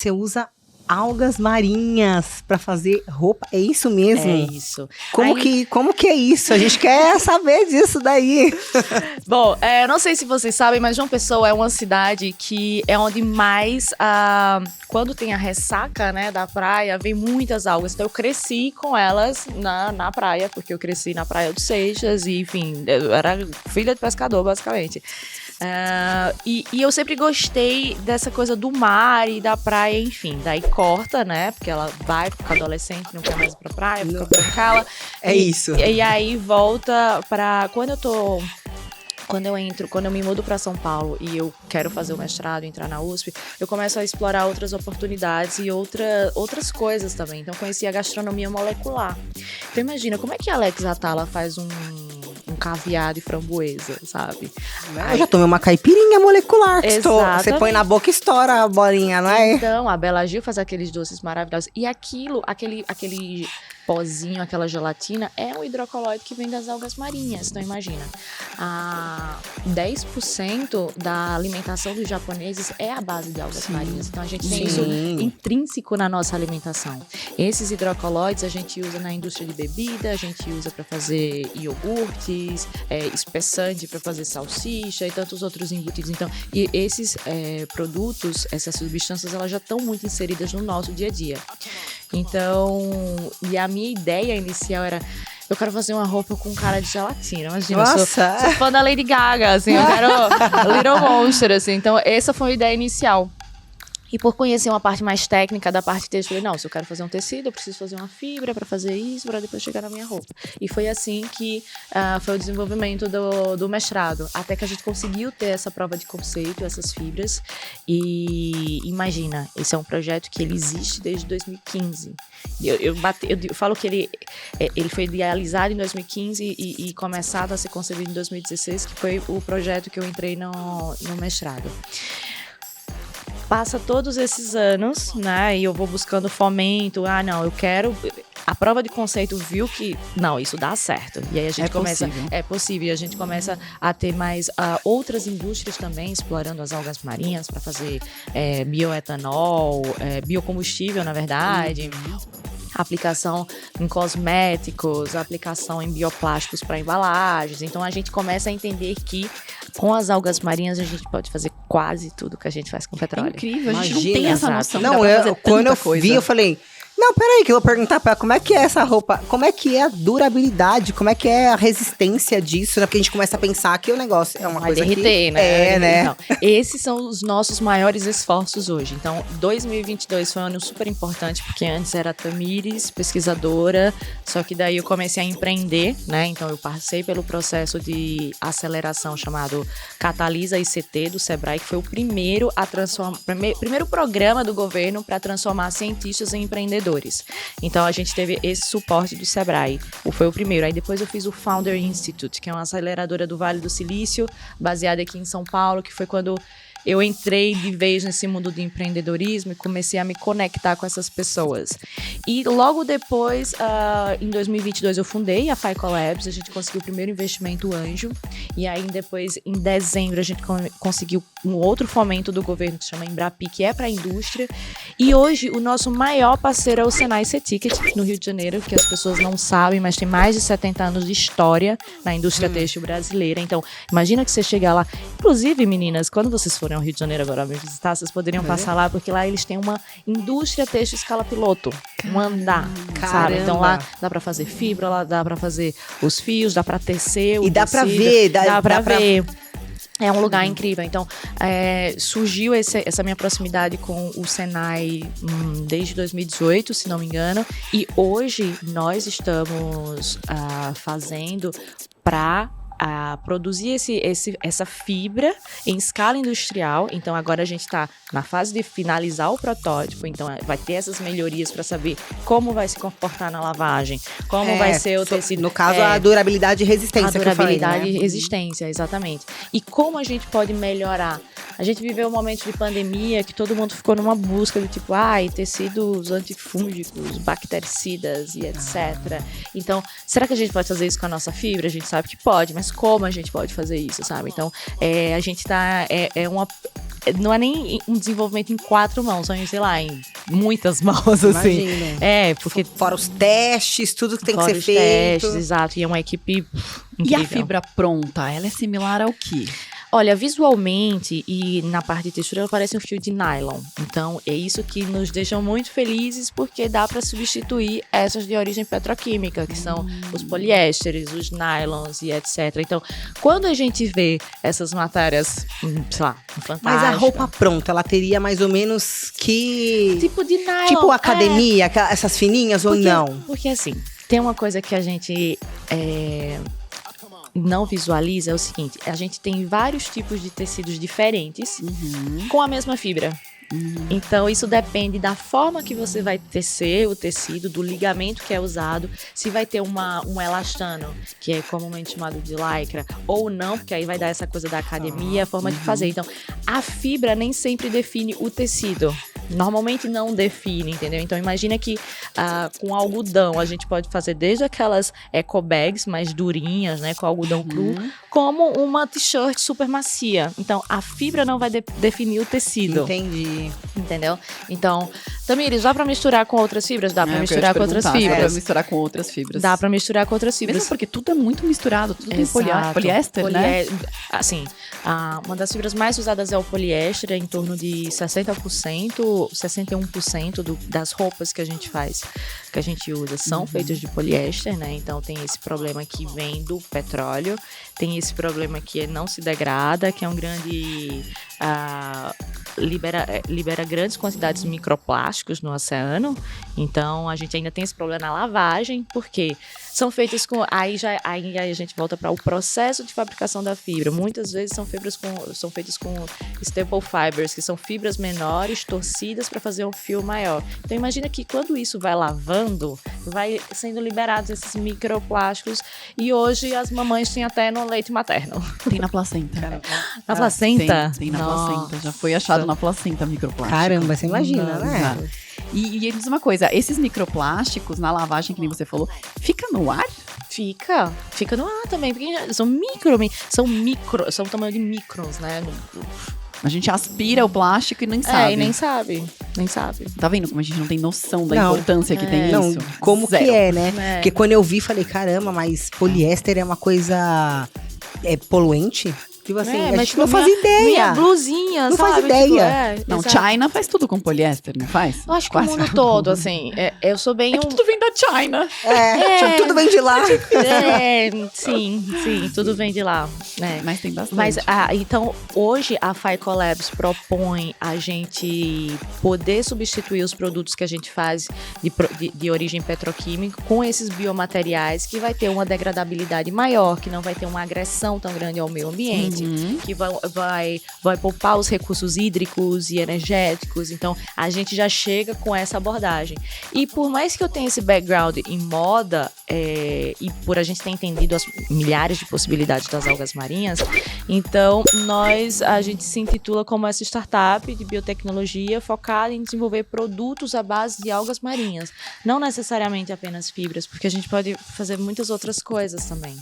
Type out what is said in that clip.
Você usa algas marinhas para fazer roupa, é isso mesmo? É isso. Como que é isso? A gente quer saber disso daí. Bom, não sei se vocês sabem, mas João Pessoa é uma cidade que é onde mais, quando tem a ressaca, né, da praia, vem muitas algas. Então eu cresci com elas na praia, porque eu cresci na Praia dos Seixas e, enfim, eu era filha de pescador, basicamente. E eu sempre gostei dessa coisa do mar e da praia, enfim. Daí corta, né? Porque ela vai ficar adolescente, não quer mais ir pra praia, fica brancala. Isso. E aí volta pra... Quando eu me mudo para São Paulo e eu quero fazer o mestrado, entrar na USP, eu começo a explorar outras oportunidades e outras coisas também. Então, conheci a gastronomia molecular. Então, imagina, como é que a Alex Atala faz um caviar de framboesa, sabe? Eu já tomei uma caipirinha molecular. Exatamente. Você põe na boca e estoura a bolinha, não é? Então, a Bela Gil faz aqueles doces maravilhosos. E aquele pozinho, aquela gelatina, é um hidrocolóide que vem das algas marinhas. Então, imagina, 10% da alimentação dos japoneses é a base de algas marinhas. Então, a gente tem isso intrínseco na nossa alimentação. Esses hidrocolóides a gente usa na indústria de bebida, a gente usa para fazer iogurtes, espessante para fazer salsicha e tantos outros embutidos. Então, e esses produtos, essas substâncias, elas já estão muito inseridas no nosso dia a dia. Então, e a minha ideia inicial era... Eu quero fazer uma roupa com cara de gelatina. Imagina, eu sou fã da Lady Gaga, assim, eu quero Little Monster, assim. Então, essa foi a ideia inicial. E por conhecer uma parte mais técnica da parte têxtil, eu falei, não, se eu quero fazer um tecido, eu preciso fazer uma fibra para fazer isso, para depois chegar na minha roupa. E foi assim que foi o desenvolvimento do mestrado. Até que a gente conseguiu ter essa prova de conceito, essas fibras. E imagina, esse é um projeto que ele existe desde 2015. Eu falo que ele foi idealizado em 2015 e começado a ser concebido em 2016, que foi o projeto que eu entrei no mestrado. Passa todos esses anos, né, e eu vou buscando fomento, não, eu quero... A prova de conceito viu que, não, isso dá certo. E aí a gente é possível, e a gente começa a ter mais outras indústrias também, explorando as algas marinhas para fazer bioetanol, biocombustível, na verdade. Aplicação em cosméticos, aplicação em bioplásticos para embalagens. Então a gente começa a entender que com as algas marinhas a gente pode fazer quase tudo que a gente faz com petróleo. É incrível, a gente não tem essa noção. Não, quando eu vi, eu falei... Não, peraí, que eu vou perguntar pra ela como é que é essa roupa, como é que é a durabilidade, como é que é a resistência disso, né? Porque a gente começa a pensar que o negócio é uma coisa derreter, que... né? né? Então, esses são os nossos maiores esforços hoje. Então, 2022 foi um ano super importante, porque antes era Tamires, pesquisadora, só que daí eu comecei a empreender, né? Então, eu passei pelo processo de aceleração chamado Catalisa ICT do Sebrae, que foi o primeiro primeiro programa do governo para transformar cientistas em empreendedores. Então, a gente teve esse suporte do Sebrae. Foi o primeiro. Aí, depois eu fiz o Founder Institute, que é uma aceleradora do Vale do Silício, baseada aqui em São Paulo, que foi quando eu entrei de vez nesse mundo de empreendedorismo e comecei a me conectar com essas pessoas. E logo depois, em 2022, eu fundei a FICO Labs, a gente conseguiu o primeiro investimento anjo, e aí depois, em dezembro, a gente conseguiu um outro fomento do governo que se chama Embrapi, que é para a indústria, e hoje o nosso maior parceiro é o Senai C-Ticket, no Rio de Janeiro, que as pessoas não sabem, mas tem mais de 70 anos de história na indústria têxtil brasileira. Então, imagina que você chega lá, inclusive, meninas, quando vocês forem ao Rio de Janeiro agora me visitar, vocês poderiam passar lá, porque lá eles têm uma indústria têxtil escala piloto, um andar, sabe? Então lá dá pra fazer fibra, lá dá pra fazer os fios, dá pra tecer o e dá tecido, pra ver, É um lugar incrível. Então, surgiu essa minha proximidade com o Senai desde 2018, se não me engano, e hoje nós estamos fazendo para produzir essa fibra em escala industrial. Então agora a gente está na fase de finalizar o protótipo, então vai ter essas melhorias para saber como vai se comportar na lavagem, como vai ser o tecido. No caso, a durabilidade e resistência. A durabilidade e resistência, exatamente. E como a gente pode melhorar? A gente viveu um momento de pandemia que todo mundo ficou numa busca do tipo, tecidos antifúngicos, bactericidas e etc. Então, será que a gente pode fazer isso com a nossa fibra? A gente sabe que pode, mas mas como a gente pode fazer isso, sabe? Então, a gente tá... não é nem um desenvolvimento em 4 mãos, são, sei lá, em muitas mãos, assim. Imagina. Porque... Fora os testes, tudo que tem que ser os feito. Testes, exato, e é uma equipe incrível. E a fibra pronta, ela é similar ao quê? Olha, visualmente e na parte de textura, ela parece um fio de nylon. Então, é isso que nos deixa muito felizes, porque dá para substituir essas de origem petroquímica, que são os poliésteres, os nylons e etc. Então, quando a gente vê essas matérias, sei lá, fantásticas... Mas a roupa pronta, ela teria mais ou menos que... Tipo de nylon. Tipo academia, essas fininhas ou não? Porque assim, tem uma coisa que a gente... não visualiza é o seguinte, a gente tem vários tipos de tecidos diferentes com a mesma fibra. Então, isso depende da forma que você vai tecer o tecido, do ligamento que é usado, se vai ter um elastano, que é comumente chamado de lycra, ou não, porque aí vai dar essa coisa da academia, a forma de fazer. Então, a fibra nem sempre define o tecido. Normalmente não define, entendeu? Então, imagina que com algodão a gente pode fazer desde aquelas eco bags mais durinhas, né, com algodão cru, como uma t-shirt super macia. Então, a fibra não vai definir o tecido. Entendi. Entendeu? Então, Tamires, dá pra misturar com outras fibras? Dá pra misturar com outras fibras. Dá pra misturar com outras fibras. Dá pra misturar com outras fibras. Mesmo porque tudo é muito misturado, tudo tem poliéster, né? Assim, uma das fibras mais usadas é o poliéster, é em torno de 60%, 61% das roupas que a gente faz, que a gente usa, são feitas de poliéster, né? Então tem esse problema que vem do petróleo, tem esse problema que não se degrada, que é um grande... libera grandes quantidades de microplásticos no oceano. Então a gente ainda tem esse problema na lavagem, porque são feitas com... Aí a gente volta para o processo de fabricação da fibra. Muitas vezes são feitas com staple fibers, que são fibras menores, torcidas para fazer um fio maior. Então imagina que quando isso vai lavando, vai sendo liberados esses microplásticos, e hoje as mamães têm até no leite materno. Tem na placenta. Na placenta? Tem na placenta. Já foi achado na placenta microplástico. Caramba, você imagina, né? E diz uma coisa, esses microplásticos na lavagem, que nem você falou, fica no ar? Fica no ar também, porque são são o tamanho de microns, né? A gente aspira o plástico e nem sabe. E nem sabe. Tá vendo como a gente não tem noção da importância que tem não, isso? Como Zero. que é, né? Porque quando eu vi, falei, caramba, mas poliéster é uma coisa poluente? Tipo assim, a gente não faz ideia. Minha blusinha, não sabe? faz ideia. Não, exato. China faz tudo com poliéster, não faz? Eu acho que o mundo todo, assim, eu sou bem que tudo vem da China. Tudo vem de lá. Sim, tudo vem de lá. Mas tem bastante. Mas, então, hoje a FICO Labs propõe a gente poder substituir os produtos que a gente faz de origem petroquímica com esses biomateriais, que vai ter uma degradabilidade maior, que não vai ter uma agressão tão grande ao meio ambiente, que vai poupar os recursos hídricos e energéticos. Então, a gente já chega com essa abordagem. E por mais que eu tenha esse background em moda, e por a gente ter entendido as milhares de possibilidades das algas marinhas, então a gente se intitula como essa startup de biotecnologia focada em desenvolver produtos à base de algas marinhas. Não necessariamente apenas fibras, porque a gente pode fazer muitas outras coisas também.